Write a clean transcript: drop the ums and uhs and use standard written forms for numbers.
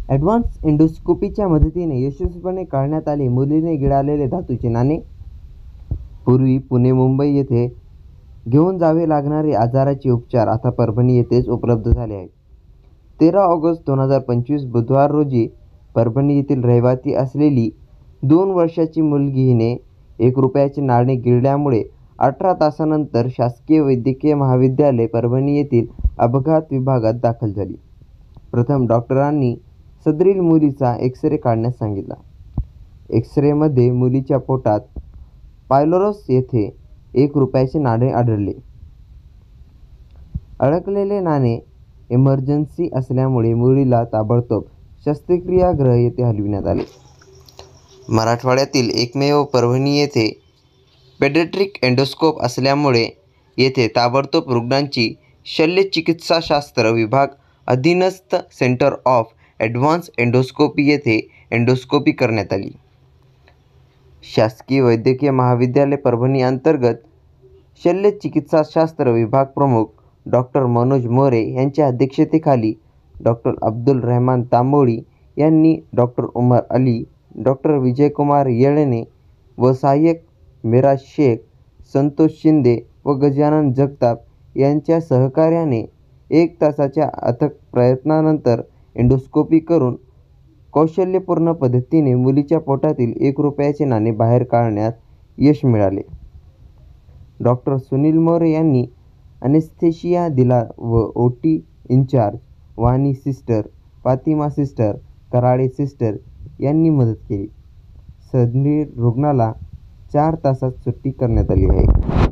Advance एंडोस्कोपीच्या मदतीने यशस्वीपणे काढण्यात आले मुलीने गिळालेले धातूचे नाणे. पूर्वी पुणे मुंबई येथे घेऊन जावे लागणारे आजाराचे उपचार आता परभणी येथेच उपलब्ध झाले आहेत. 13 ऑगस्ट 2025 बुधवार रोजी परभणी येथील रहिवासी असलेली 2 वर्षाची मुलगी हिने 1 रुपयाचे नाणे गिळल्यामुळे 18 तासानंतर शासकीय वैद्यकीय महाविद्यालय परभणी येथील अपघात विभागात दाखल झाली. प्रथम डॉक्टरांनी सदरील मुलीचा एक्स-रे काढण्यास सांगितला. एक्स-रेमध्ये मुलीच्या पोटात पायलोरस येथे 1 रुपयाचे नाणे आढळले. अडकलेले नाणे इमर्जन्सी असल्यामुळे मुलीला ताबडतोब शस्त्रक्रियागृह येथे हलविण्यात आले. मराठवाड्यातील एकमेव परभणी येथे पेडियाट्रिक एंडोस्कोप असल्यामुळे येथे ताबडतोब रुग्णांची शल्यचिकित्साशास्त्र विभाग अधीनस्थ सेंटर ऑफ ॲडव्हान्स एंडोस्कोपी येथे एंडोस्कोपी करण्यात आली. शासकीय वैद्यकीय महाविद्यालय परभणी अंतर्गत शल्यचिकित्साशास्त्र विभाग प्रमुख डॉ. मनोज मोरे यांच्या अध्यक्षतेखाली डॉ. अब्दुल रहमान तांबोळी यांनी डॉ. उमर अली, डॉ. विजयकुमार येळणे व सहाय्यक मिराज शेख, संतोष शिंदे व गजानन जगताप यांच्या सहकार्याने 1 तासाच्या अथक प्रयत्नानंतर एंडोस्कोपी करून कौशल्यपूर्ण पद्धतीने मुलीच्या पोटातील 1 रुपयाचे नाणे बाहेर काढण्यात यश मिळाले. डॉ. सुनील मोरे यांनी ॲनेस्थेशिया दिला व OT incharge Vani sister, Fatima sister, Karale sister यांनी मदत केली. सदरील रुग्णाला 4 तासात सुट्टी करण्यात आली आहे.